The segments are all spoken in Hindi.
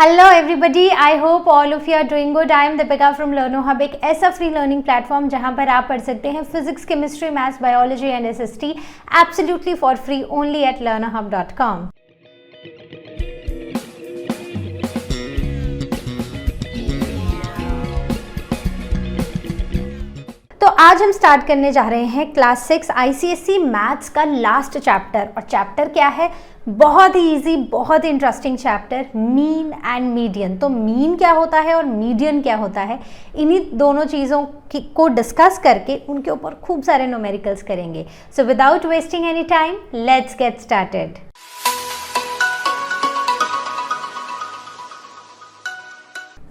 Hello everybody, I hope all of you are doing good. I am Deepika from LearnoHub, एक ऐसा फ्री लर्निंग प्लेटफॉर्म जहां पर आप पढ़ सकते हैं physics, chemistry, maths, biology and SST absolutely for free only at learnohub.com। तो आज हम स्टार्ट करने जा रहे हैं क्लास 6 आईसीएसई मैथ्स का लास्ट चैप्टर। और चैप्टर क्या है? बहुत ही इजी, बहुत ही interesting chapter, mean and median. तो मीन क्या होता है और मीडियन क्या होता है, इन्हीं दोनों चीज़ों को डिस्कस करके उनके ऊपर खूब सारे न्यूमेरिकल्स करेंगे। So without wasting any time, let's get started.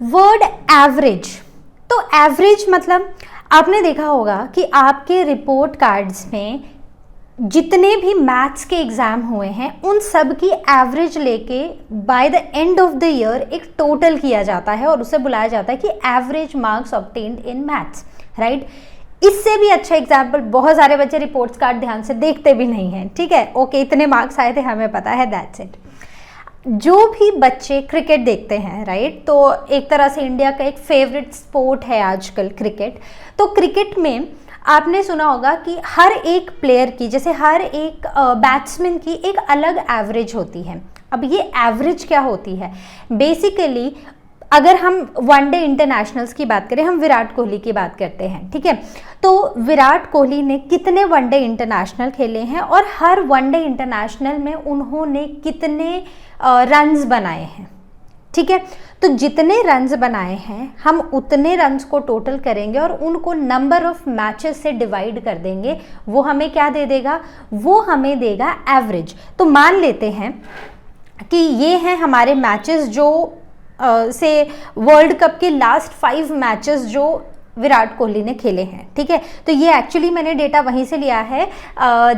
Word average. तो एवरेज मतलब आपने देखा होगा कि आपके रिपोर्ट कार्ड्स में जितने भी मैथ्स के एग्जाम हुए हैं उन सब की एवरेज लेके by the end of the year एक टोटल किया जाता है और उसे बुलाया जाता है कि average marks obtained in maths, right. इससे भी अच्छा एग्जाम्पल, बहुत सारे बच्चे रिपोर्ट्स कार्ड ध्यान से देखते भी नहीं हैं, ठीक है, ओके, इतने मार्क्स आए थे हमें पता है, दैट्स इट। जो भी बच्चे क्रिकेट देखते हैं, राइट, तो एक तरह से इंडिया का एक फेवरेट स्पोर्ट है आजकल क्रिकेट। तो क्रिकेट में आपने सुना होगा कि हर एक प्लेयर की, जैसे हर एक बैट्समैन की एक अलग एवरेज होती है। अब ये एवरेज क्या होती है? बेसिकली अगर हम वनडे इंटरनेशनल्स की बात करें, हम विराट कोहली की बात करते हैं, ठीक है, तो विराट कोहली ने कितने वनडे इंटरनेशनल खेले हैं और हर वनडे इंटरनेशनल में उन्होंने कितने रन्स बनाए हैं, ठीक है। तो जितने रन्स बनाए हैं हम उतने रन्स को टोटल करेंगे और उनको नंबर ऑफ मैचेस से डिवाइड कर देंगे। वो हमें क्या दे देगा? वो हमें देगा एवरेज। तो मान लेते हैं कि ये हैं हमारे मैचेस जो से वर्ल्ड कप के लास्ट 5 मैचेस जो विराट कोहली ने खेले हैं, ठीक है। तो ये एक्चुअली मैंने डेटा वहीं से लिया है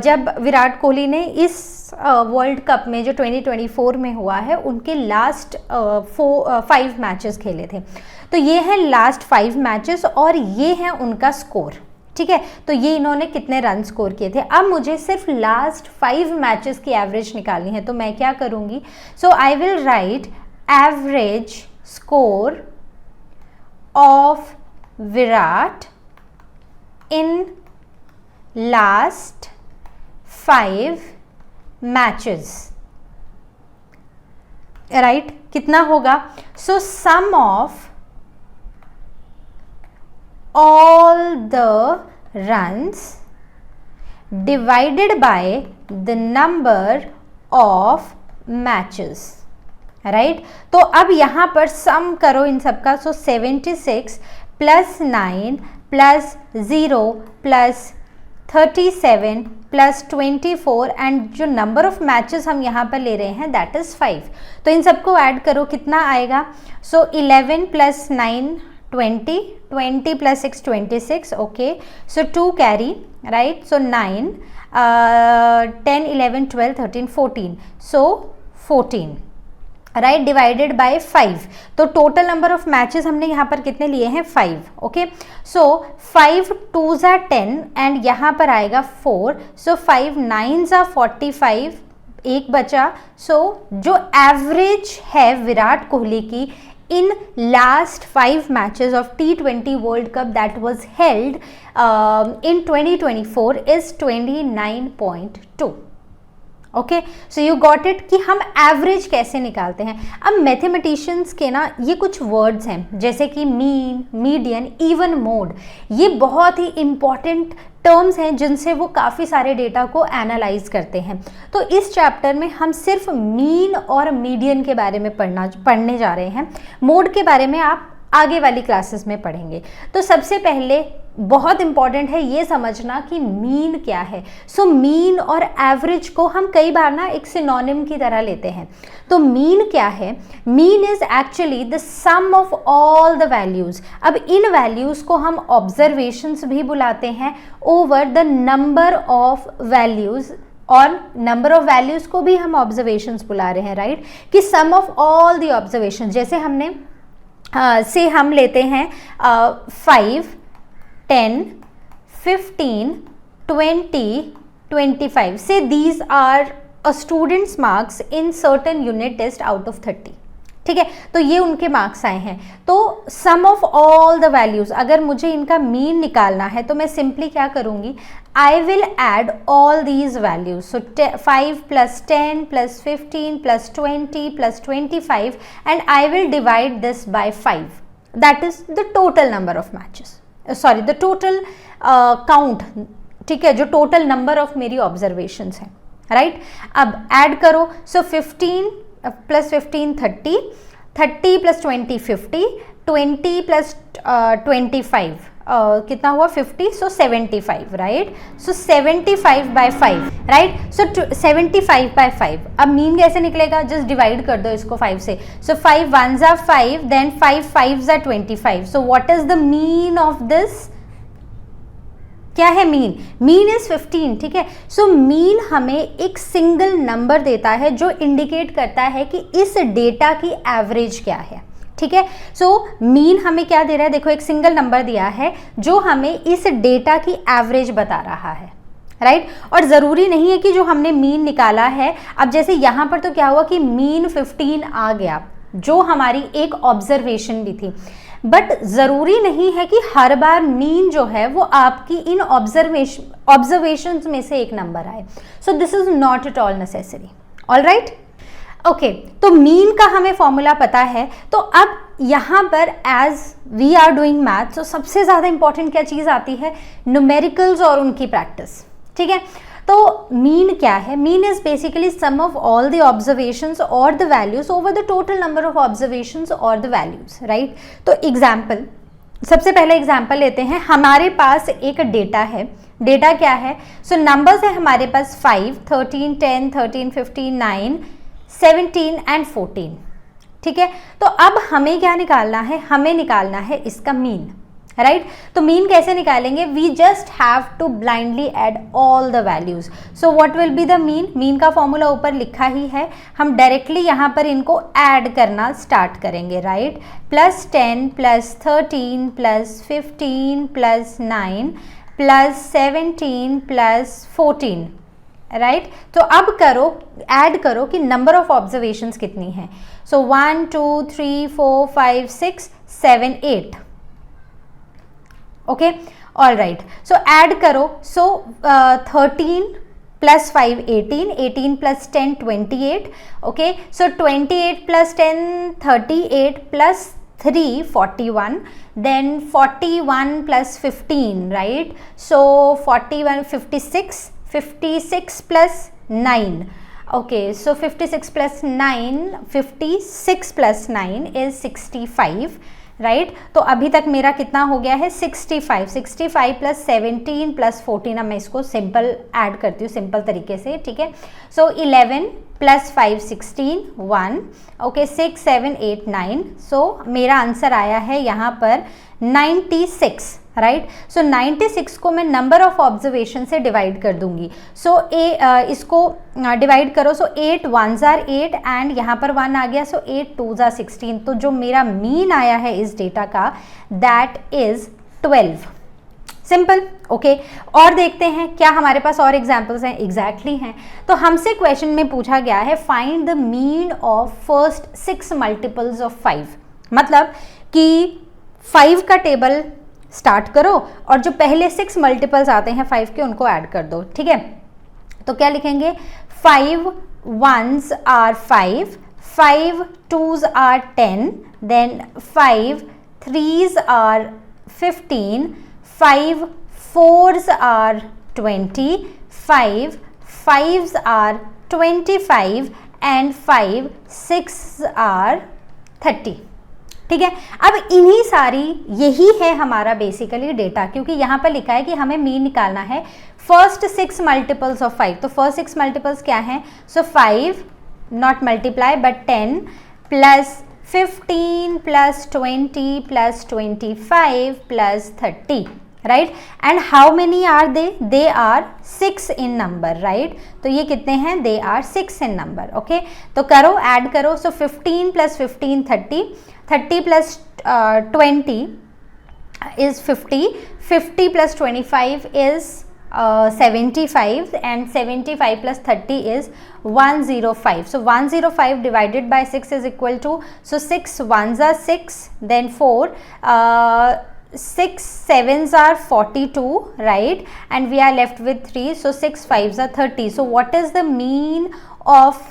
जब विराट कोहली ने इस वर्ल्ड कप में जो 2024 में हुआ है उनके लास्ट 5 मैचेस खेले थे। तो ये हैं लास्ट 5 मैचेस और ये है उनका स्कोर, ठीक है। तो ये इन्होंने कितने रन स्कोर किए थे। अब मुझे सिर्फ लास्ट 5 मैचेस की एवरेज निकालनी है, तो मैं क्या करूँगी? So I will write average score of Virat in last 5 matches, right? कितना होगा? So sum of all the runs divided by the number of matches, right. तो अब यहाँ पर सम करो इन सबका। सो 76 + 9 + 0 + 37 + 24 एंड जो नंबर ऑफ मैचेस हम यहाँ पर ले रहे हैं दैट इज़ 5। तो इन सबको ऐड करो, कितना आएगा? सो 11 + 9 20, 20 + 6 26, okay. So 2 carry, right. So 9 10 11 12 13 14, so 14, right, divided by 5। तो टोटल नंबर ऑफ मैचेस हमने यहाँ पर कितने लिए हैं? 5, okay. So 5 2s are 10 and यहाँ पर आएगा 4। सो 5 9s are 45, एक बचा। सो जो एवरेज है विराट कोहली की in last 5 matches of T20 world cup that was held in 2024 is 29.2। Okay, so you got it कि हम एवरेज कैसे निकालते हैं। अब मैथमेटिशियंस के ना ये कुछ वर्ड्स हैं जैसे कि मीन, मीडियन, इवन मोड, ये बहुत ही इंपॉर्टेंट टर्म्स हैं जिनसे वो काफ़ी सारे डेटा को एनालाइज करते हैं। तो इस चैप्टर में हम सिर्फ मीन और मीडियन के बारे में पढ़ने जा रहे हैं। मोड के बारे में आप आगे वाली क्लासेस में पढ़ेंगे। तो सबसे पहले बहुत इंपॉर्टेंट है ये समझना कि मीन क्या है। सो मीन और एवरेज को हम कई बार ना एक सिनोनिम की तरह लेते हैं। तो मीन क्या है? Mean is actually the sum of all the values. अब इन वैल्यूज को हम ऑब्जर्वेशंस भी बुलाते हैं over the number of values, और नंबर ऑफ वैल्यूज को भी हम ऑब्जर्वेशंस बुला रहे हैं, राइट, कि sum of all the observation. जैसे हमने से हम लेते हैं 5 10 15 20 25 से these are a student's marks in certain unit test out of 30, ठीक है, तो ये उनके मार्क्स आए हैं। तो सम ऑफ ऑल द वैल्यूज, अगर मुझे इनका मीन निकालना है तो मैं सिंपली क्या करूंगी, I will add all these values, so 5 + 10 + 15 + 20 + 25 and I will divide this by 5, that is the total number of matches, sorry the total count, ठीक है, जो टोटल नंबर ऑफ मेरी ऑब्जर्वेशंस हैं, राइट। अब ऐड करो, सो 15 + 15 30, 30 + 20 50, 20 + 25 कितना हुआ 50, सो 75, राइट। सो 75/5, राइट। सो 75/5। अब मीन कैसे निकलेगा, जस्ट डिवाइड कर दो इसको 5 से। So 5 1s are 5, then 5 5s are 25। So what is the mean of this, क्या है मीन, मीन इज 15, ठीक है। सो मीन हमें एक सिंगल नंबर देता है जो इंडिकेट करता है कि इस डेटा की एवरेज क्या है, ठीक है। सो मीन हमें क्या दे रहा है, देखो एक सिंगल नंबर दिया है जो हमें इस डेटा की एवरेज बता रहा है, राइट। और ज़रूरी नहीं है कि जो हमने मीन निकाला है, अब जैसे यहाँ पर तो क्या हुआ कि मीन 15 आ गया, जो हमारी एक ऑब्जर्वेशन भी थी, बट ज़रूरी नहीं है कि हर बार मीन जो है वो आपकी इन ऑब्जर्वेशंस में से एक नंबर आए। So this is not at all necessary, all right, okay. तो मीन का हमें फॉर्मूला पता है। तो अब यहाँ पर as we are doing math, तो सबसे ज़्यादा इंपॉर्टेंट क्या चीज़ आती है, न्यूमेरिकल्स और उनकी प्रैक्टिस, ठीक है। तो मीन क्या है, mean is basically sum of all the observations और the values over the total number of observations और द वैल्यूज, राइट। तो एग्जाम्पल, सबसे पहले एग्जाम्पल लेते हैं। हमारे पास एक डेटा है, डेटा क्या है, सो नंबर्स है हमारे पास 5 13 10 13 15 9 17 एंड 14, ठीक है। तो अब हमें क्या निकालना है, हमें निकालना है इसका मीन, राइट। तो मीन कैसे निकालेंगे, we just have to blindly add all the values. So what will be the mean, mean का फॉर्मूला ऊपर लिखा ही है, हम डायरेक्टली यहाँ पर इनको ऐड करना स्टार्ट करेंगे, राइट। +10 +13 +15 +9 +17 +14, राइट। तो अब करो, ऐड करो कि नंबर ऑफ ऑब्जर्वेशंस कितनी है। सो 1 2 3 4 5 6 7 8, ओके, ऑल राइट। सो ऐड करो, सो 13 + 5 18, 18 + 10 28, okay. So 28 + 10 38 + 3 41, then 41 + 15, right? So 41 56, 56 + 9, okay, so 56 + 9, 56 + 9 is 65, right. तो अभी तक मेरा कितना हो गया है 65, 65 + 17 + 14, अब मैं इसको सिंपल ऐड करती हूँ सिंपल तरीके से, ठीक है। सो 11 + 5 16 1, ओके, 6 7 8 9, सो मेरा आंसर आया है यहाँ पर 96, राइट। सो 96 को मैं नंबर ऑफ ऑब्जर्वेशन से डिवाइड कर दूंगी। सो इसको डिवाइड करो, सो 8 1s are 8 एंड यहाँ पर 1 आ गया, सो 8 2s are 16। तो जो मेरा मीन आया है इस डेटा का, दैट इज 12, सिंपल, ओके। और देखते हैं क्या हमारे पास और एग्जाम्पल्स हैं, एग्जैक्टली हैं। तो हमसे क्वेश्चन में पूछा गया है find the mean of first 6 multiples of 5, मतलब कि 5 का टेबल स्टार्ट करो और जो पहले 6 मल्टीपल्स आते हैं 5 के उनको ऐड कर दो, ठीक है। तो क्या लिखेंगे, 5 1s are 5, 5 2s are 10, then 5 3s are 15, 5 4s are 20, 5 5s are 25 and 5 6s are 30, ठीक है। अब इन्हीं सारी, यही है हमारा बेसिकली डेटा, क्योंकि यहाँ पर लिखा है कि हमें मीन निकालना है फर्स्ट 6 मल्टीपल्स ऑफ 5। तो फर्स्ट 6 मल्टीपल्स क्या हैं, so 5 not multiply but 10 + 15 + 20 + 25 + 30, right. And how many are they are 6 in number, right. तो ये कितने हैं, they are 6 in number, okay. तो करो, ऐड करो, so 15 + 15 30, 30 + 20 is 50, 50 + 25 is 75 and 75 plus 30 is 105. So 105 divided by 6 is equal to, so 6 ones are 6, then 4, 6 sevens are 42, right, and we are left with 3, so 6 fives are 30. So what is the mean of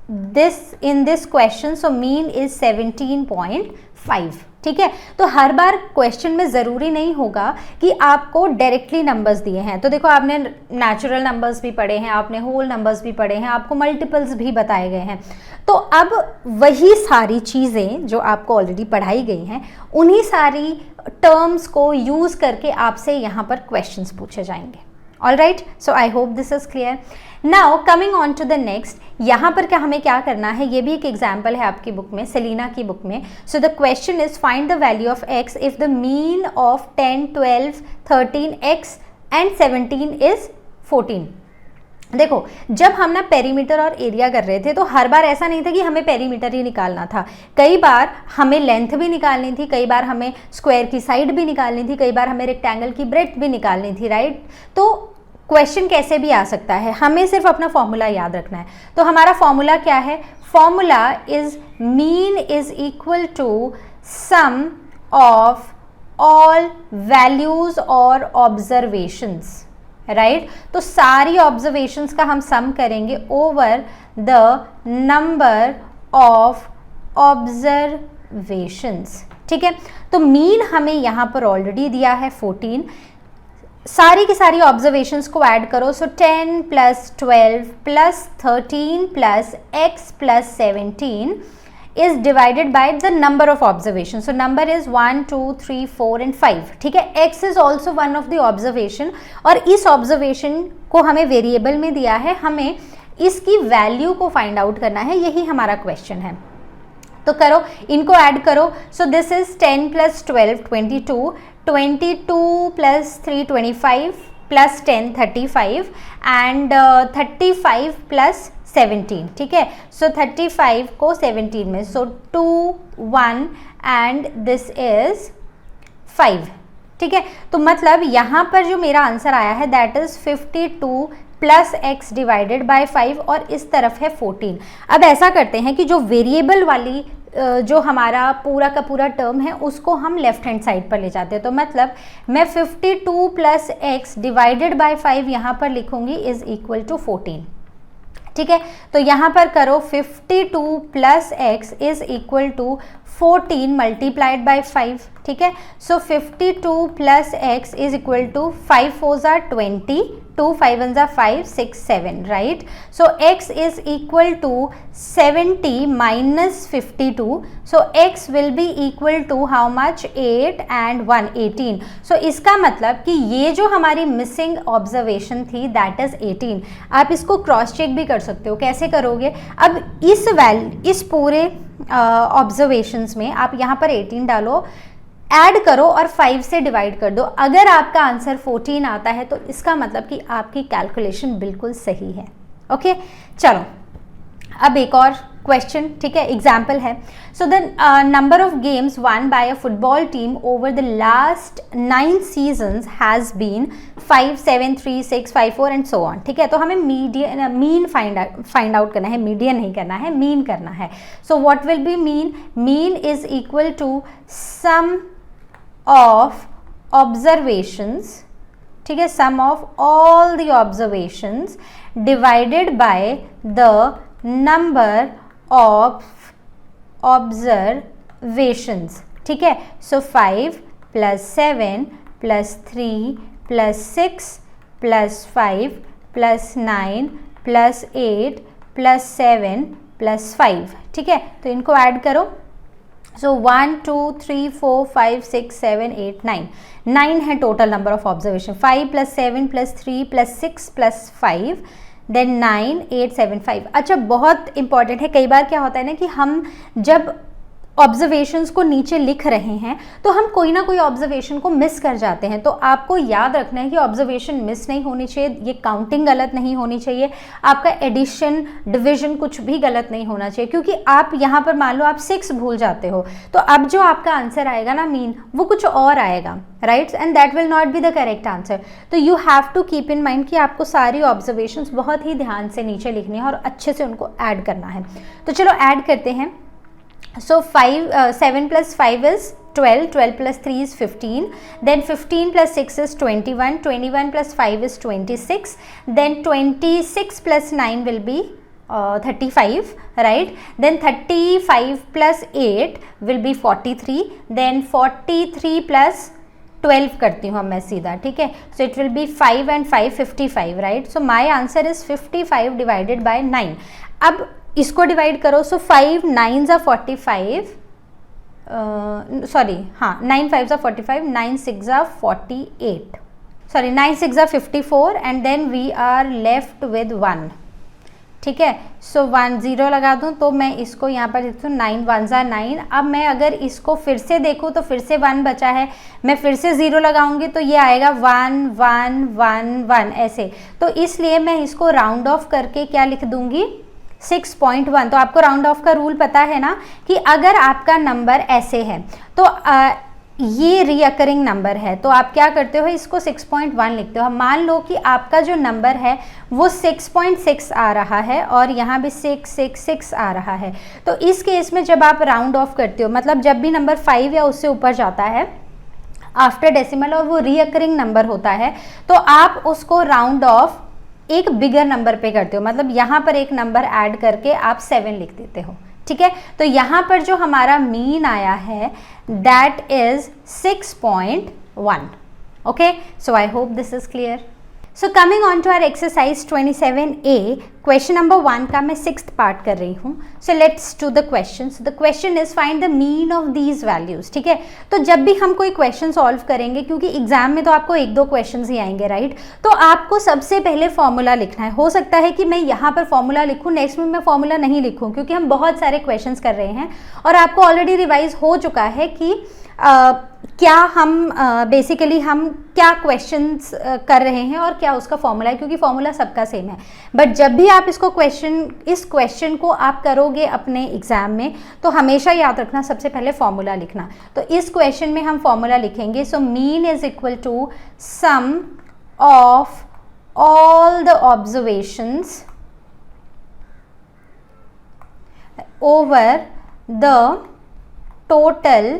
this in this question? So mean is 17.5. ठीक है, तो हर बार क्वेश्चन में ज़रूरी नहीं होगा कि आपको डायरेक्टली नंबर्स दिए हैं। तो देखो, आपने नेचुरल नंबर्स भी पढ़े हैं, आपने होल नंबर्स भी पढ़े हैं, आपको मल्टीपल्स भी बताए गए हैं। तो अब वही सारी चीज़ें जो आपको ऑलरेडी पढ़ाई गई हैं, उन्हीं सारी टर्म्स को यूज़ करके आपसे यहाँ पर क्वेश्चंस पूछे जाएंगे। All right, so I hope this is clear. Now coming on to the next, यहाँ पर क्या हमें क्या करना है, ये भी एक एग्जाम्पल है आपकी बुक में, सेलिना की बुक में। So the question is find the value of x if the mean of 10, 12, 13 x and 17 is 14। देखो, जब हम ना पेरीमीटर और एरिया कर रहे थे तो हर बार ऐसा नहीं था कि हमें पेरीमीटर ही निकालना था, कई बार हमें लेंथ भी निकालनी थी, कई बार हमें स्क्वायर की साइड भी निकालनी थी, कई बार हमें रेक्टेंगल की ब्रेड्थ भी निकालनी थी, राइट। तो क्वेश्चन कैसे भी आ सकता है, हमें सिर्फ अपना फॉर्मूला याद रखना है। तो हमारा फॉर्मूला क्या है? Formula is mean is equal to sum of all values और ऑब्जर्वेशंस, राइट। तो सारी ऑब्जर्वेशंस का हम सम करेंगे over the number of observations, ठीक है। तो मीन हमें यहाँ पर ऑलरेडी दिया है 14, सारी की सारी ऑब्जर्वेशंस को ऐड करो। सो 10 plus 12 plus 13 plus x plus 17 is divided by the number of observations. So number is 1, 2, 3, 4 and 5, ठीक है। x is also one of the observation, और इस observation को हमें वेरिएबल में दिया है, हमें इसकी वैल्यू को फाइंड आउट करना है, यही हमारा क्वेश्चन है। तो करो, इनको ऐड करो। सो this is 10 plus 12 22, 22 plus 3 25 plus 10 35 and 35 plus 17, ठीक है। सो 35 को 17 में, सो 2 1 एंड दिस इज 5, ठीक है। तो मतलब यहाँ पर जो मेरा आंसर आया है that is 52 plus x divided by 5, और इस तरफ है 14। अब ऐसा करते हैं कि जो वेरिएबल वाली जो हमारा पूरा का पूरा टर्म है उसको हम लेफ्ट हैंड साइड पर ले जाते हैं। तो मतलब मैं 52 प्लस x डिवाइडेड बाय 5 यहाँ पर लिखूंगी इज इक्वल टू 14, ठीक है। तो यहाँ पर करो 52 plus x is equal to 14 multiplied by 5, ठीक है। So 52 plus x is equal to 5 4s are 20, 2 5 1s are 5 6 7, right. So x is equal to 70 minus 52, so x will be equal to how much 8 and 1 18। सो इसका मतलब कि ये जो हमारी मिसिंग ऑब्जर्वेशन थी दैट इज 18। आप इसको क्रॉस चेक भी कर सकते हो, कैसे करोगे? अब इस पूरे ऑब्जर्वेशंस में आप यहाँ पर 18 डालो, ऐड करो और 5 से डिवाइड कर दो। अगर आपका आंसर 14 आता है तो इसका मतलब कि आपकी कैलकुलेशन बिल्कुल सही है। ओके, चलो अब एक और क्वेश्चन, ठीक है, एग्जाम्पल है। So the number of games won by a football team over the last 9 seasons has been 5 7 3 6 5 4 and so on, ठीक है। तो हमें मीन फाइंड आउट करना है, मीडियन नहीं करना है, मीन करना है। So what will be mean? Mean is equal to sum of observations, ठीक है, sum of all the observations divided by the number of observations, ठीक है। So 5 plus 7 plus 3 plus 6 plus 5 plus 9 plus 8 plus 7 plus 5, ठीक है। तो इनको ऐड करो। सो 1 2 3 4 5 6 7 8 9 है total number of observation. 5 plus 7 plus 3 plus 6 plus 5 then 9 8 7 5। अच्छा, बहुत इंपॉर्टेंट है, कई बार क्या होता है ना कि हम जब ऑब्जर्वेशंस को नीचे लिख रहे हैं तो हम कोई ना कोई ऑब्जर्वेशन को मिस कर जाते हैं। तो आपको याद रखना है कि ऑब्जर्वेशन मिस नहीं होनी चाहिए, ये काउंटिंग गलत नहीं होनी चाहिए, आपका एडिशन डिवीजन कुछ भी गलत नहीं होना चाहिए, क्योंकि आप यहाँ पर मान लो आप 6 भूल जाते हो तो अब जो आपका आंसर आएगा ना मीन, वो कुछ और आएगा, right, and that will not be the correct answer. तो you have to keep in mind कि आपको सारी ऑब्जर्वेशंस बहुत ही ध्यान से नीचे लिखनी है और अच्छे से उनको ऐड करना है। तो चलो ऐड करते हैं। So 7 plus 5 is 12, 12 plus 3 is 15, then 15 plus 6 is 21, 21 plus 5 is 26, then 26 plus 9 will be 35, right, then 35 plus 8 will be 43, then 43 plus 12 करती हूँ मैं सीधा, ठीक है, so it will be 5 and 5 55, right, so my answer is 55 divided by 9। अब इसको डिवाइड करो, सो 5 9s are 45, सॉरी हाँ 9 5s are 45, 9 6s are 48, sorry 9 6s are 54 and then we are left with 1, ठीक है, सो 1 0 लगा दूँ तो मैं इसको यहाँ पर देखती हूँ 9 1s are 9। अब मैं अगर इसको फिर से देखूँ तो फिर से 1 बचा है, मैं फिर से 0 लगाऊंगी तो ये आएगा 1 1 1 1 ऐसे, तो इसलिए मैं इसको राउंड ऑफ करके क्या लिख दूंगी 6.1। तो आपको राउंड ऑफ का रूल पता है ना कि अगर आपका नंबर ऐसे है तो ये रीअकरिंग नंबर है तो आप क्या करते हो, इसको 6.1 लिखते हो। मान लो कि आपका जो नंबर है वो 6.6 आ रहा है और यहाँ भी 666 आ रहा है, तो इस केस में जब आप राउंड ऑफ करते हो, मतलब जब भी नंबर 5 या उससे ऊपर जाता है आफ्टर डेसिमल और वो रीअकरिंग नंबर होता है, तो आप उसको राउंड ऑफ एक बिगर नंबर पे करते हो, मतलब यहाँ पर एक नंबर ऐड करके आप 7 लिख देते हो, ठीक है। तो यहाँ पर जो हमारा मीन आया है that is 6.1। Okay, so I hope this is clear. So coming on to our exercise 27A, question number 1 का मैं 6th पार्ट कर रही हूँ। So let's do the question. The question is find the mean of these values, ठीक है। तो जब भी हम कोई क्वेश्चन सॉल्व करेंगे, क्योंकि एग्जाम में तो आपको 1-2 क्वेश्चन ही आएंगे, राइट, तो आपको सबसे पहले फॉर्मूला लिखना है। हो सकता है कि मैं यहाँ पर फॉर्मूला लिखूँ, नेक्स्ट में मैं फॉर्मूला नहीं लिखूँ, क्योंकि हम बहुत सारे क्वेश्चन कर रहे हैं और आपको ऑलरेडी रिवाइज हो चुका है कि क्या हम बेसिकली हम क्या क्वेश्चंस कर रहे हैं और क्या उसका फॉर्मूला है, क्योंकि फॉर्मूला सबका सेम है। बट जब भी आप इस क्वेश्चन को आप करोगे अपने एग्जाम में, तो हमेशा याद रखना सबसे पहले फॉर्मूला लिखना। तो इस क्वेश्चन में हम फॉर्मूला लिखेंगे, so mean is equal to sum of all the observations over the total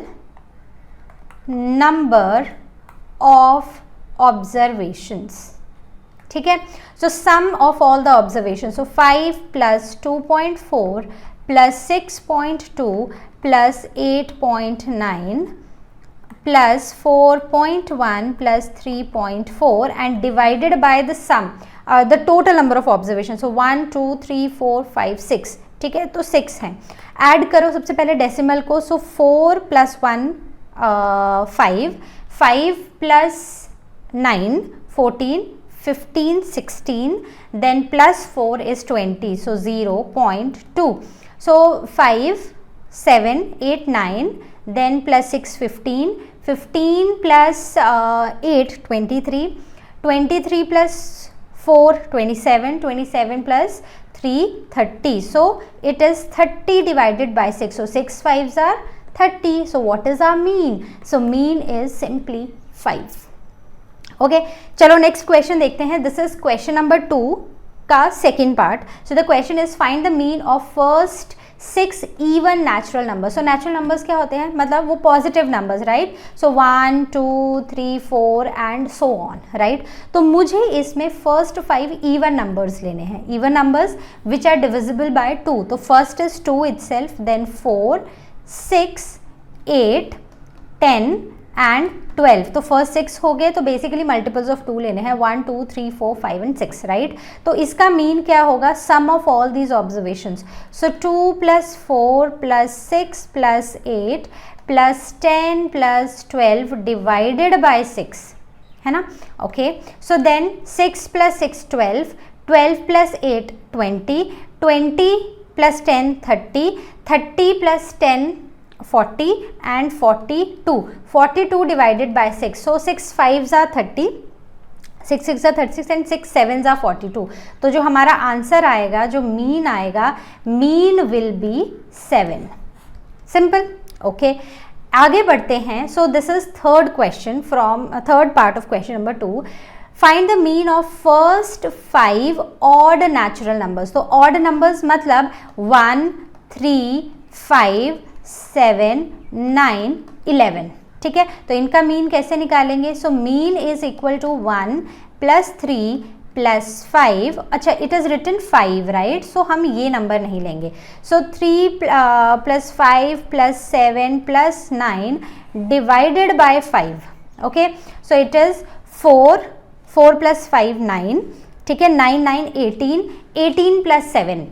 number of observations, ठीक है। So sum of all the observation, so 5 plus 2.4 plus 6.2 plus 8.9 plus 4.1 plus 3.4 and divided by the sum the total number of observation, so 1 2 3 4 5 6, ठीक है, तो 6 हैं। ऐड करो सबसे पहले डेसिमल को, सो 4 plus 1 5 plus 9 14 15 16, then plus 4 is 20, so 0.2, so 5 7 8 9, then plus 6 15 plus 8 23 plus 4 27 plus 3 30, so it is 30 divided by 6, so 6 5s are 30. So what is our mean? So mean is simply 5. Okay, चलो next question देखते हैं। This is question number 2 का second part. So the question is find the mean of first 6 even natural numbers. So natural numbers क्या होते हैं, मतलब वो positive numbers, right? So 1 2 3 4 and so on, right? तो मुझे इसमें first 5 even numbers लेने हैं, even numbers which are divisible by 2. तो first is 2 itself, then 4 6 8 10 and 12, तो फर्स्ट 6 हो गए, तो बेसिकली मल्टीपल्स ऑफ 2 लेने हैं, 1 2 3 4 5 एंड 6, राइट। तो इसका मीन क्या होगा, sum of all these observations, so 2 plus 4 plus 6 plus 8 plus 10 plus 12 divided by 6, है ना। Okay, so then 6 plus 6 12, 12 plus 8 20, 20 plus 10 30, 30 plus 10 40 and 42. 42 divided by 6. So 6 5s are 30, 6 6 are 36 and 6 7s are 42. तो जो हमारा आंसर आएगा, जो मीन आएगा, mean will be 7. Simple. Okay, आगे बढ़ते हैं. सो this is third question from third part of question number 2. Find the mean of first 5 odd natural numbers. तो ऑड नंबर्स मतलब 1 3 5 7 9 11. ठीक है, तो इनका मीन कैसे निकालेंगे? So mean is equal to 1 plus 3 plus 5. अच्छा, it is written 5 right, so हम ये नंबर नहीं लेंगे. So 3 plus 5 plus 7 plus 9 divided by 5. Okay, so it is 4 plus 5 9. ठीक है, 9 9 18, 18 प्लस 7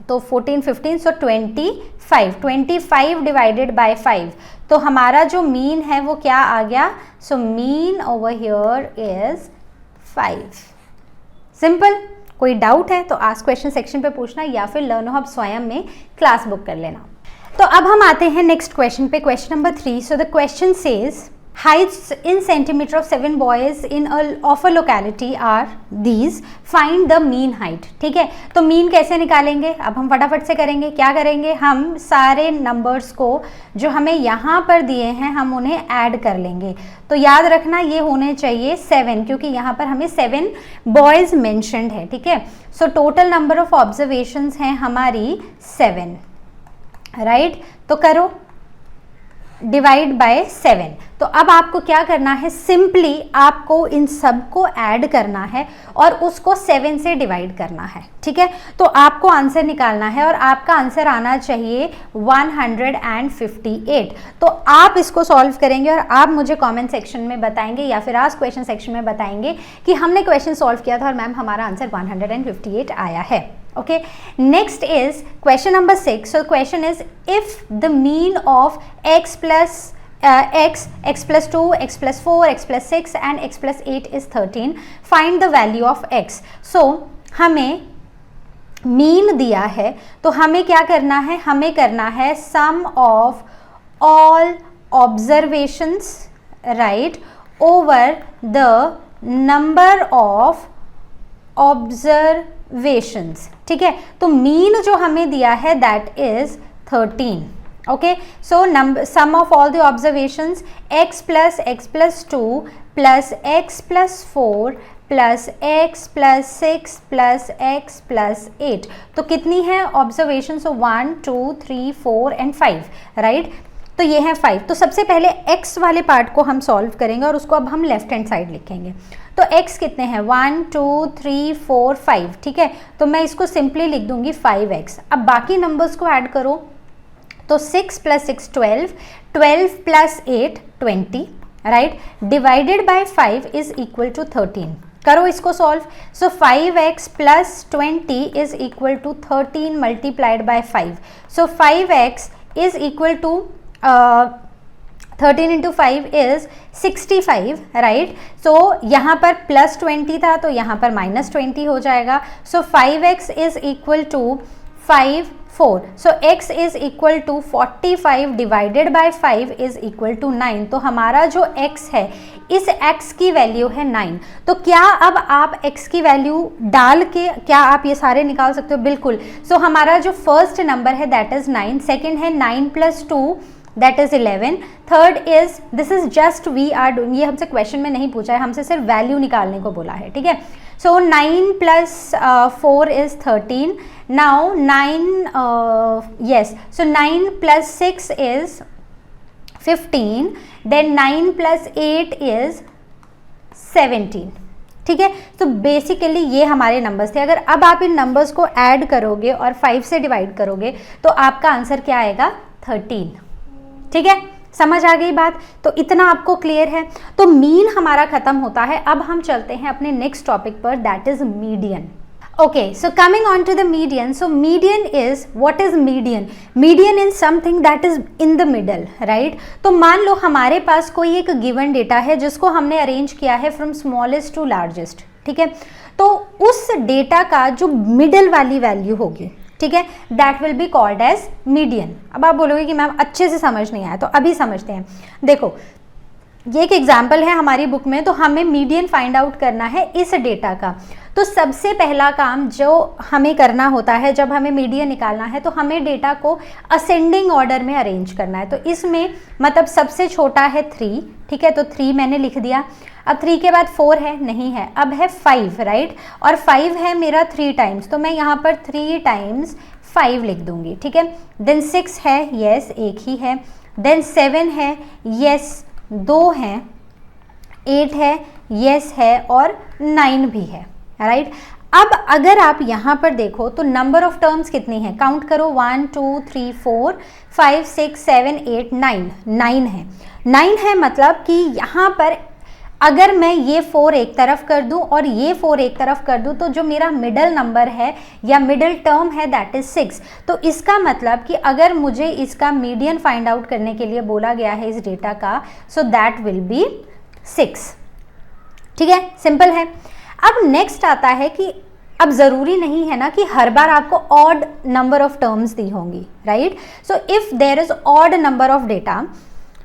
तो 14 15, सो 25 डिवाइडेड बाय 5. तो हमारा जो मीन है वो क्या आ गया? So mean over here is 5. Simple. कोई डाउट है तो आस्क क्वेश्चन सेक्शन पे पूछना या फिर लर्नो हब स्वयं में क्लास बुक कर लेना. तो अब हम आते हैं नेक्स्ट क्वेश्चन पे, question number 3. So the question says heights in centimeter of 7 boys in of a locality are these. find the mean height. ठीक है, तो मीन कैसे निकालेंगे? अब हम फटाफट से करेंगे. क्या करेंगे? हम सारे नंबर्स को जो हमें यहाँ पर दिए हैं हम उन्हें ऐड कर लेंगे. तो याद रखना ये होने चाहिए 7, क्योंकि यहाँ पर हमें 7 बॉयज़ मेंशन्ड है. ठीक है, so total number of observations हैं हमारी 7 राइट. तो करो डिवाइड बाय 7. तो अब आपको क्या करना है? सिंपली आपको इन सब को ऐड करना है और उसको 7 से डिवाइड करना है. ठीक है, तो आपको आंसर निकालना है और आपका आंसर आना चाहिए 158. तो आप इसको सॉल्व करेंगे और आप मुझे कमेंट सेक्शन में बताएंगे या फिर आस्क क्वेश्चन सेक्शन में बताएंगे कि हमने क्वेश्चन सॉल्व किया था और मैम हमारा आंसर 158 आया है. Okay, next is question number 6. So question is, if the mean of x plus x plus 2, x plus 4, x plus 6 and x plus 8 is 13, find the value of x. So हमें मीन दिया है तो हमें क्या करना है? हमें करना है sum of all observations right over the number of observations. ठीक है, तो मीन जो हमें दिया है that is 13. Okay, so sum of all the observations x plus 2 plus x plus 4 plus x plus 6 plus x plus 8. तो कितनी है ऑब्जर्वेशन? So 1 2 3 4 and 5 right. तो ये है 5. तो सबसे पहले x वाले पार्ट को हम सॉल्व करेंगे और उसको अब हम लेफ्ट हैंड साइड लिखेंगे. तो x कितने हैं? 1 2 3 4 5. ठीक है, तो मैं इसको सिंपली लिख दूंगी 5x. अब बाकी नंबर्स को ऐड करो. तो 6 plus 6 12, 12 plus 8 20 right, divided by 5 is equal to 13. करो इसको solve. So 5x plus 20 is equal to 13 multiplied by 5. So 5x is equal to 13 into 5 is 65 right. So यहाँ पर प्लस 20 था तो यहाँ पर माइनस 20 हो जाएगा. So 5x is equal to 5 4. So x is equal to 45 divided by 5 is equal to 9. तो हमारा जो x है इस x की वैल्यू है 9. तो क्या अब आप x की वैल्यू डाल के क्या आप ये सारे निकाल सकते हो? बिल्कुल. सो हमारा जो फर्स्ट नंबर है दैट इज 9, सेकेंड है 9 plus 2 that is 11, third is this is just we are doing, ये हमसे क्वेश्चन में नहीं पूछा है, हमसे सिर्फ वैल्यू निकालने को बोला है. ठीक है, सो 9 plus 4 is 13. Now 9 yes, so 9 plus 6 is 15, then 9 plus 8 is 17. ठीक है, तो बेसिकली ये हमारे नंबर्स थे. अगर अब आप इन नंबर्स को ऐड करोगे और 5 से डिवाइड करोगे तो आपका आंसर क्या आएगा? 13. ठीक है, समझ आ गई बात? तो इतना आपको क्लियर है. तो मीन हमारा खत्म होता है. अब हम चलते हैं अपने नेक्स्ट टॉपिक पर, that is median. Okay, so coming on to the median. So median is, what is median? Median is something that is in the middle, right? तो मान लो हमारे पास कोई एक given data है जिसको हमने अरेंज किया है from smallest to largest. ठीक है, तो उस डेटा का जो मिडल वाली वैल्यू होगी ठीक है, that will be called as median. अब आप बोलोगे कि मैम अच्छे से समझ नहीं आया, तो अभी समझते हैं। देखो ये एक एग्जाम्पल है हमारी बुक में, तो हमें मीडियन फाइंड आउट करना है इस डेटा का। तो सबसे पहला काम जो हमें करना होता है जब हमें मीडियन निकालना है, तो हमें डेटा को असेंडिंग ऑर्डर में अरेंज करना है। तो इसमें मतलब सबसे छोटा है 3, ठीक है, तो 3 मैंने लिख दिया। अब 3 के बाद 4 है, नहीं है, अब है 5, राइट, और 5 है मेरा 3 टाइम्स, तो मैं यहाँ पर 3 टाइम्स 5 लिख दूंगी, ठीक है। देन 6 है, यस, एक ही है। देन 7 है, यस, 2 हैं। 8 है, यस है, और 9 भी है, राइट। अब अगर आप यहाँ पर देखो तो नंबर ऑफ टर्म्स कितनी है, काउंट करो, 1 2 3 4 5 6 7 8 9, 9 है। 9 है मतलब कि यहाँ पर अगर मैं ये 4 एक तरफ कर दूं और ये 4 एक तरफ कर दूं, तो जो मेरा मिडल नंबर है या मिडल टर्म है दैट इज 6। तो इसका मतलब कि अगर मुझे इसका मीडियन फाइंड आउट करने के लिए बोला गया है इस डेटा का, सो दैट विल बी 6, ठीक है, सिंपल है। अब नेक्स्ट आता है कि अब ज़रूरी नहीं है ना कि हर बार आपको ऑड नंबर ऑफ टर्म्स दी होंगी, right. So if there is odd number of data,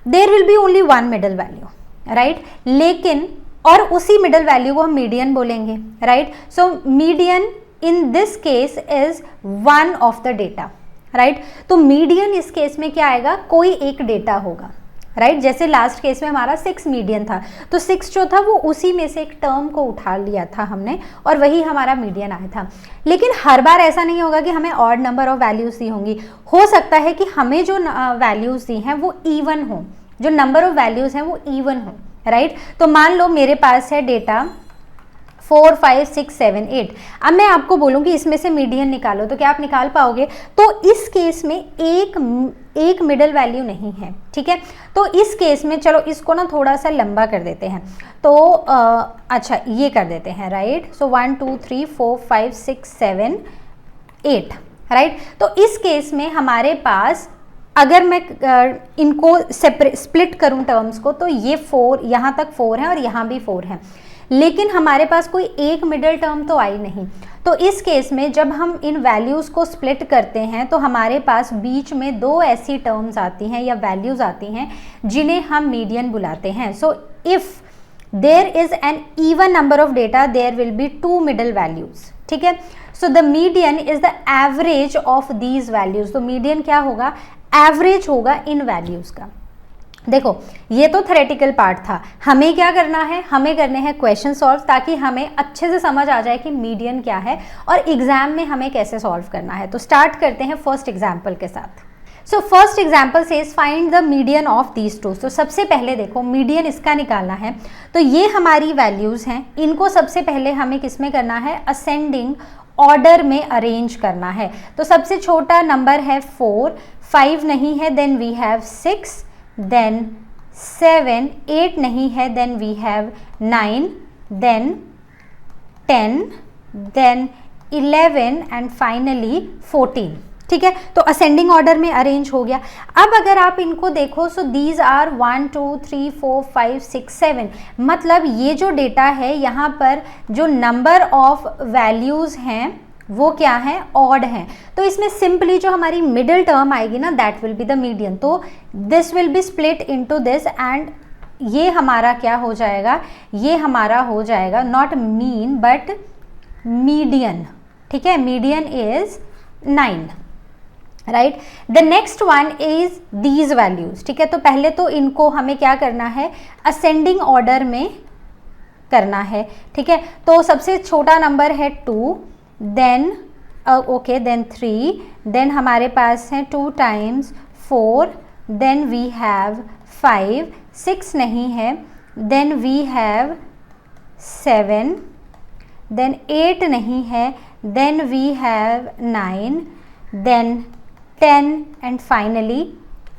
there will be only 1 middle value, right. लेकिन और उसी मिडल वैल्यू को हम मीडियन बोलेंगे, right. So median in this case is 1 of the data, right. तो मीडियन इस केस में क्या आएगा, कोई एक डेटा होगा, राइट। जैसे लास्ट केस में हमारा 6 मीडियन था, तो 6 जो था वो उसी में से एक टर्म को उठा लिया था हमने और वही हमारा मीडियन आया था। लेकिन हर बार ऐसा नहीं होगा कि हमें ऑड नंबर ऑफ वैल्यूज दी होंगी। हो सकता है कि हमें जो वैल्यूज दी हैं वो इवन हो, जो नंबर ऑफ वैल्यूज हैं वो इवन हो, राइट। तो मान लो मेरे पास है डेटा 4 5 6 7 8। अब मैं आपको बोलूँ कि इसमें से मीडियन निकालो, तो क्या आप निकाल पाओगे? तो इस केस में एक मिडल वैल्यू नहीं है, ठीक है। तो इस केस में चलो इसको ना थोड़ा सा लंबा कर देते हैं, तो अच्छा ये कर देते हैं, राइट। सो 1 2 3 4 5 6 7 8, राइट। तो इस केस में हमारे पास अगर मैं इनको स्प्लिट करूं टर्म्स को, तो ये 4 यहाँ तक 4 है और यहाँ भी 4 है, लेकिन हमारे पास कोई एक मिडल टर्म तो आई नहीं। तो इस केस में जब हम इन वैल्यूज़ को स्प्लिट करते हैं तो हमारे पास बीच में 2 ऐसी टर्म्स आती हैं या वैल्यूज़ आती हैं जिन्हें हम मीडियन बुलाते हैं। So if there is an even number of data, there will be 2 middle values, ठीक है। So the median is the average of these values. तो मीडियन क्या होगा? एवरेज होगा इन वैल्यूज़ का। देखो ये तो थ्योरेटिकल पार्ट था, हमें क्या करना है, हमें करने हैं क्वेश्चन सॉल्व, ताकि हमें अच्छे से समझ आ जाए कि मीडियन क्या है और एग्जाम में हमें कैसे सॉल्व करना है। तो स्टार्ट करते हैं फर्स्ट एग्जाम्पल के साथ। So first example says find the median of these two. तो सबसे पहले देखो मीडियन इसका निकालना है, तो ये हमारी वैल्यूज़ हैं, इनको सबसे पहले हमें किस में करना है, असेंडिंग ऑर्डर में अरेंज करना है। तो सबसे छोटा नंबर है 4, 5 नहीं है, देन वी हैव 6, then 7, 8 नहीं है, then we have 9, then 10, then 11 and finally 14, ठीक है। तो असेंडिंग ऑर्डर में अरेंज हो गया। अब अगर आप इनको देखो, सो दीज आर 1 2 3 4 5 6 7, मतलब ये जो डेटा है यहाँ पर जो नंबर ऑफ वैल्यूज़ हैं वो क्या है, ऑड है। तो इसमें सिंपली जो हमारी मिडिल टर्म आएगी ना, that will be the median. तो this will be split into this and ये हमारा क्या हो जाएगा, ये हमारा हो जाएगा नॉट मीन बट मीडियन, ठीक है। Median is 9, right. The next one is these values, ठीक है। तो पहले तो इनको हमें क्या करना है, असेंडिंग ऑर्डर में करना है, ठीक है। तो सबसे छोटा नंबर है 2, देन ओके, देन 3, देन हमारे पास है 2 टाइम्स 4, देन वी हैव 5, 6 नहीं है, देन वी हैव 7, देन 8 नहीं है, then we have 9, then 10 and finally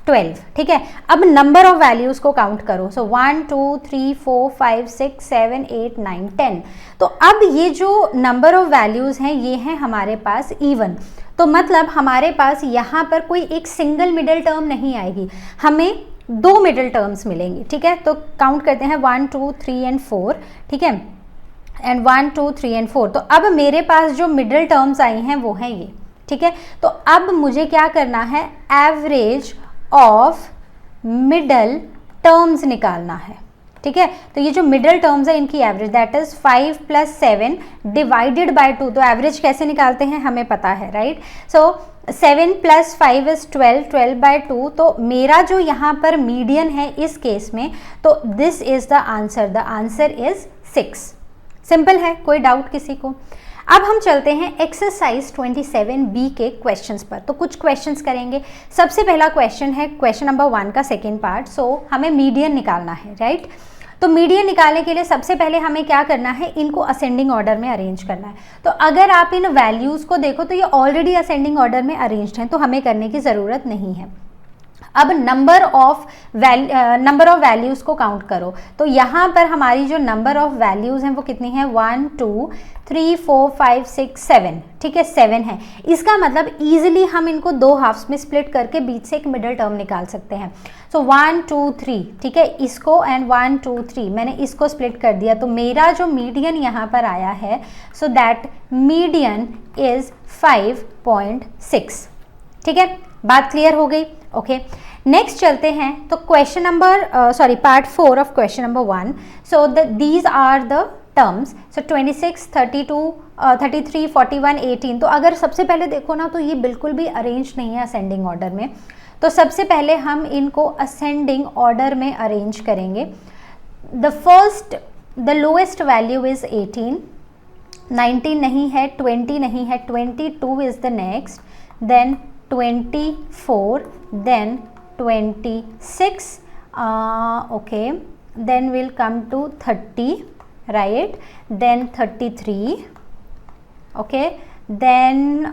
12, ठीक है। अब नंबर ऑफ वैल्यूज़ को काउंट करो। सो 1 2 3 4 5 6 7 8 9 10। तो अब ये जो नंबर ऑफ वैल्यूज़ हैं ये हैं हमारे पास इवन। तो मतलब हमारे पास यहाँ पर कोई एक सिंगल मिडिल टर्म नहीं आएगी, हमें 2 मिडिल टर्म्स मिलेंगी, ठीक है। तो काउंट करते हैं 1 2 3 एंड 4, ठीक है, एंड 1 2 3 एंड 4। तो अब मेरे पास जो मिडिल टर्म्स आई हैं वो हैं ये, ठीक है। तो अब मुझे क्या करना है, एवरेज ऑफ मिडल टर्म्स निकालना है, ठीक है। तो ये जो मिडल टर्म्स है इनकी average, that is 5 + 7 divided by 2। तो एवरेज कैसे निकालते हैं हमें पता है, राइट। So 7 + 5 is 12, 12/2। तो मेरा जो यहाँ पर मीडियन है इस केस में, तो this is the answer is 6। Simple है, कोई डाउट किसी को? अब हम चलते हैं एक्सरसाइज 27B के क्वेश्चंस पर। तो कुछ क्वेश्चंस करेंगे। सबसे पहला क्वेश्चन है क्वेश्चन नंबर 1 का सेकेंड पार्ट। सो हमें मीडियन निकालना है, राइट। तो मीडियन निकालने के लिए सबसे पहले हमें क्या करना है, इनको असेंडिंग ऑर्डर में अरेंज करना है। तो अगर आप इन वैल्यूज़ को देखो तो ये ऑलरेडी असेंडिंग ऑर्डर में अरेंज्ड हैं, तो हमें करने की ज़रूरत नहीं है। अब नंबर ऑफ वैल्यूज़ को काउंट करो। तो यहाँ पर हमारी जो नंबर ऑफ वैल्यूज़ हैं वो कितनी है, 1 2 3 4 5 6 7, ठीक है, 7 है। इसका मतलब ईजिली हम इनको 2 हाफ्स में स्प्लिट करके बीच से एक मिडल टर्म निकाल सकते हैं। सो 1 2 3, ठीक है, इसको एंड 1 2 3 मैंने इसको स्प्लिट कर दिया। तो मेरा जो मीडियन यहाँ पर आया है, सो दैट मीडियन इज 5.6, ठीक है। बात क्लियर हो गई? ओके, नेक्स्ट चलते हैं। तो question number part 4 of question number 1। So these are the terms. So 26 32 33 41 18। तो अगर सबसे पहले देखो ना, तो ये बिल्कुल भी अरेंज नहीं है असेंडिंग ऑर्डर में। तो सबसे पहले हम इनको असेंडिंग ऑर्डर में अरेंज करेंगे। द लोएस्ट वैल्यू इज 18, 19 नहीं है, 20 नहीं है, 22 is the next, then 24, then 26, okay, then we'll come to 30, right, then 33, okay, then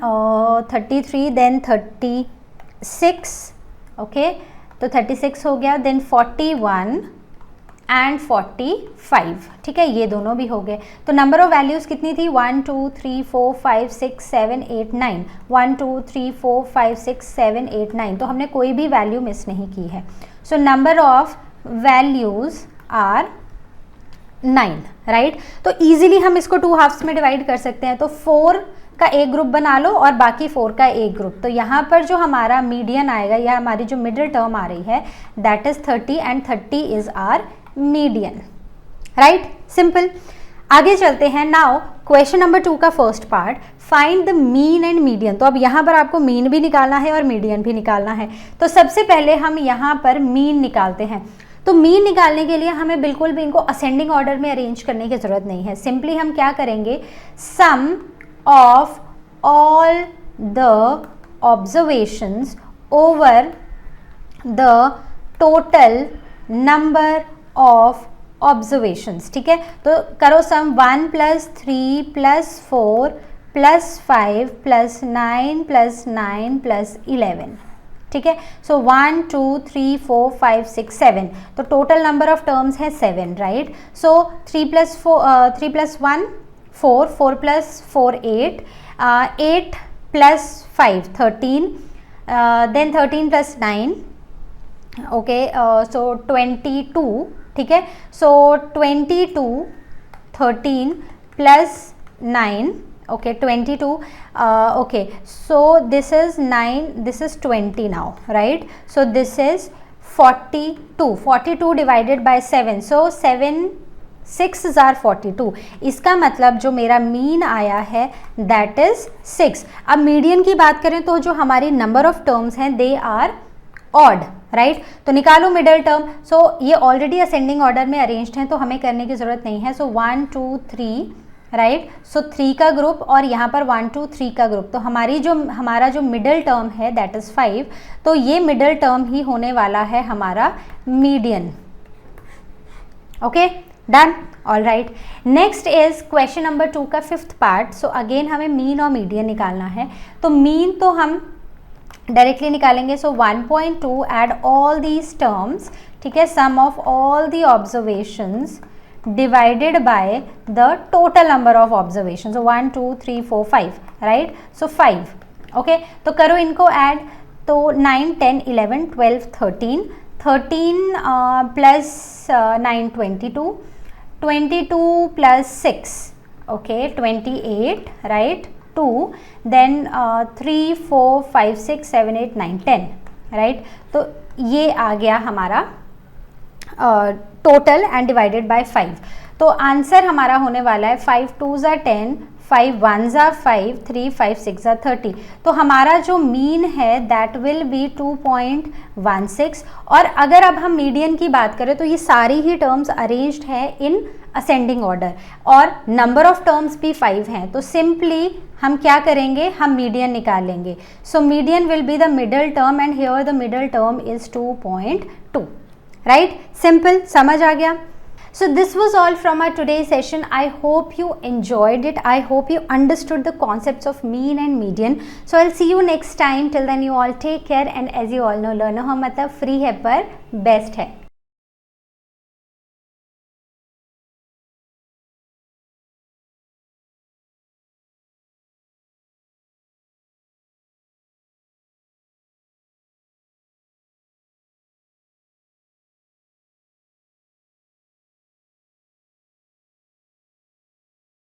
33, then 36, okay, तो 36 हो गया, then 41 एंड 45, ठीक है, ये दोनों भी हो गए। तो नंबर ऑफ वैल्यूज़ कितनी थी, 1 2 3 4 5 6 7 8 9, 1 2 3 4 5 6 7 8 9। तो हमने कोई भी वैल्यू मिस नहीं की है। So number of values are 9, right. तो ईजिली हम इसको 2 हाफ्स में डिवाइड कर सकते हैं। तो 4 का एक ग्रुप बना लो और बाकी 4 का एक ग्रुप। तो यहाँ पर जो हमारा मीडियन आएगा या हमारी जो मिडिल टर्म आ रही है, that is 30 and 30 is our median, right, simple. आगे चलते हैं। नाउ क्वेश्चन नंबर 2 का first part, find the mean and median. तो अब यहाँ पर आपको मीन भी निकालना है और मीडियन भी निकालना है। तो सबसे पहले हम यहाँ पर मीन निकालते हैं। तो मीन निकालने के लिए हमें बिल्कुल भी इनको असेंडिंग ऑर्डर में अरेंज करने की जरूरत नहीं है। सिंपली हम क्या करेंगे, sum of all the observations over the total number of observations, ठीक है। तो करो सम, 1 + 3 + 4 + 5 + 9 + 9 + 11, ठीक है। सो 1 2 3 4 5 6 7। तो टोटल नंबर ऑफ टर्म्स है 7, राइट। सो 3 + 1 4, 4 + 4 8, 8 + 5 13, देन 13 + 9, ओके, सो 22, ठीक है। सो 22, 13 + 9, okay, 22, okay, so this is 9, this is 20 now, right. So this is 42 divided by 7, so 7 6 are 42। इसका मतलब जो मेरा मीन आया है दैट इज 6। अब मीडियन की बात करें तो जो हमारी नंबर ऑफ टर्म्स हैं दे आर ऑड, राइट। तो निकालो मिडल टर्म। सो ये ऑलरेडी असेंडिंग ऑर्डर में अरेंज्ड हैं, तो हमें करने की जरूरत नहीं है। सो 1 2 3, राइट। सो 3 का ग्रुप और यहाँ पर 1 2 3 का ग्रुप। तो हमारा जो मिडल टर्म है दैट इज 5। तो ये मिडल टर्म ही होने वाला है हमारा median, okay, done, all right. Next is question number 2 का 5th पार्ट। सो अगेन हमें मीन और मीडियन निकालना है। तो मीन तो हम डायरेक्टली निकालेंगे। So 1.2 add all these terms, ठीक है, sum of all the observations divided by the total number of observations. So 1 2 3 4 5, right. So 5, okay. तो करो इनको ऐड। तो 9 10 11 12 13, 13 + 9 22 + 6, okay, 28, right, 2, then 3, 4, 5, 6, 7, 8, 9, 10, राइट। तो ये आ गया हमारा टोटल एंड डिवाइडेड बाय 5। तो आंसर हमारा होने वाला है 5 2s are 10, 5 1s are 5, 3 5 6 are 30। तो हमारा जो मीन है दैट विल बी 2.16। और अगर अब हम मीडियन की बात करें तो ये सारी ही टर्म्स अरेंज्ड है इन असेंडिंग ऑर्डर और नंबर ऑफ टर्म्स भी 5 हैं। तो सिंपली हम क्या करेंगे, हम मीडियन निकालेंगे। So median will be the middle term and here the middle term is 2.2, right. Simple, समझ आ गया। So this was all from our today's session. I hope you enjoyed it. I hope you understood the concepts of mean and median. So I'll see you next time. Till then you all take care, and as you all know, learner हो मतलब free है पर best है।